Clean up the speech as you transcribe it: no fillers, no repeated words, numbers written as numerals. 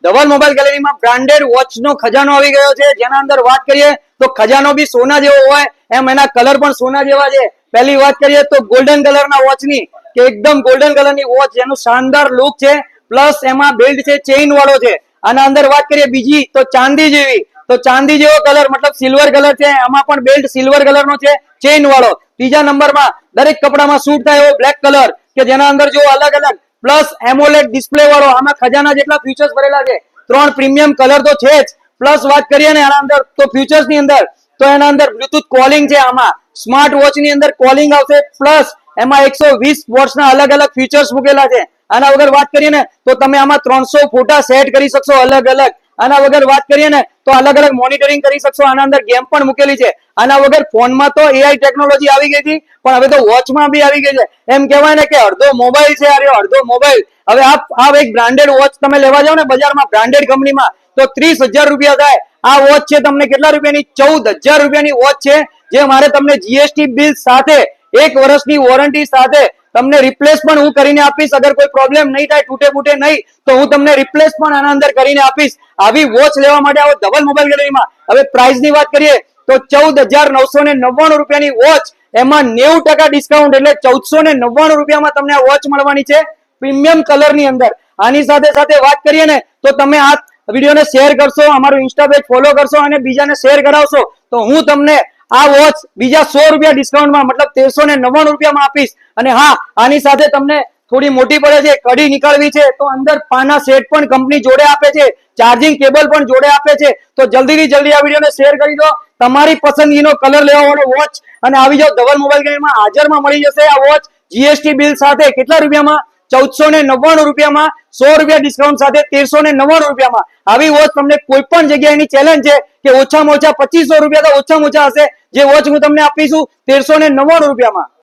Dhaval mobile ગેલેરીમાં branded watch નો ખજાનો આવી ગયો છે, જેના અંદર વાત કરીએ તો ખજાનો બી સોના જેવો હોય એમ એના કલર પણ સોના જેવા છે. પહેલી વાત કરીએ તો ગોલ્ડન કલરના વોચની, કે એકદમ ગોલ્ડન કલરની વોચ, જેનું શાનદાર લુક છે, પ્લસ એમાં બેલ્ટ છે, ચેઇન વાળો છે. આના અંદર વાત કરીએ બીજી તો ચાંદી જેવી, તો ચાંદી જેવો કલર મતલબ સિલ્વર કલર છે, એમાં પણ બેલ્ટ સિલ્વર કલરનો છે, ચેઇન વાળો. ત્રીજા નંબરમાં દરેક કપડામાં સૂટ થાય એવો બ્લેક કલર, કે જેના અંદર જો અલગ અલગ પ્લસ એમોલેડ ડિસ્પ્લે વાળો, આમાં ખજાના જેટલા ફીચર્સ ભરેલા છે. 3 પ્રીમિયમ કલર તો છે જ, પ્લસ વાત કરીએ ને એના અંદર તો ફીચર્સ ની અંદર, તો એના અંદર બ્લુટૂથ કોલિંગ છે, આમાં સ્માર્ટ વોચ ની અંદર કોલિંગ આવશે, પ્લસ એમાં 120 વોટ્સના અલગ અલગ ફીચર્સ મૂકેલા છે. આના વગર વાત કરીએ ને તો તમે આમાં 300 ફોટા સેટ કરી શકશો અલગ અલગ. આના વગર વાત કરીએ ને તો અલગ અલગ મોનિટરિંગ કરી શકશો. આના અંદર ગેમ પણ મૂકેલી છે. આના વગર ફોનમાં તો એઆઈ ટેકનોલોજી આવી ગઈ હતી, પણ હવે તો વોચમાં બી આવી ગઈ છે. એમ કહેવાય ને કે અડધો મોબાઈલ છે, અડધો મોબાઈલ. હવે આ એક બ્રાન્ડેડ વોચ તમે લેવા જાઓ ને બજારમાં બ્રાન્ડેડ કંપનીમાં, તો 30,000 રૂપિયા થાય. આ વોચ છે તમને કેટલા રૂપિયાની? 14,000 રૂપિયાની વોચ છે, જે મારે તમને જીએસટી બિલ સાથે 1 વર્ષની વોરંટી સાથે તમને રિપ્લેસ પણ હું કરીને આપીશ. અગર કોઈ પ્રોબ્લેમ નહીં થાય, તૂટે ફૂટે નહીં, તો હું તમને રિપ્લેસ પણ આના અંદર કરીને આપીશ. આવી વોચ લેવા માટે આવો ધવલ મોબાઈલ ગેલેરીમાં. હવે પ્રાઇસ ની વાત કરીએ તો 14,999 રૂપિયાની વોચ, એમાં 90% ડિસ્કાઉન્ટ, એટલે 1,499 રૂપિયામાં તમને આ વોચ મળવાની છે, પ્રીમિયમ કલર ની અંદર. આની સાથે સાથે વાત કરીએ ને તો તમે આ વિડીયોને શેર કરશો, અમારું ઇન્સ્ટા પેજ ફોલો કરશો અને બીજાને શેર કરાવશો, તો હું તમને આ વોચ બીજા 100 રૂપિયા ડિસ્કાઉન્ટમાં, મતલબ 1,399 રૂપિયામાં આપીશ. અને હા, આની સાથે તમને થોડી મોટી પડે છે, કડી નીકળવી છે, તો અંદર પાના સેટ પણ કંપની જોડે આપે છે, ચાર્જિંગ કેબલ પણ જોડે આપે છે. તો જલ્દીથી જલ્દી આ વિડીયોને શેર કરી દો. તમારી પસંદગીનો કલર લેવા વાળો વોચ અને આવી જાઓ ધવલ મોબાઈલ ગેલેરીમાં. હાજરમાં મળી જશે આ વોચ જીએસટી બિલ સાથે. કેટલા રૂપિયામાં? 1,499 રૂપિયામાં, 100 રૂપિયા ડિસ્કાઉન્ટ સાથે 1,399 રૂપિયામાં. આવી વોચ તમને કોઈ પણ જગ્યાએની ચેલેન્જ છે કે ઓછામાં ઓછા 2,500 રૂપિયા તો ઓછામાં ઓછા હશે, જે વોચ હું તમને આપીશું 1,399 રૂપિયામાં.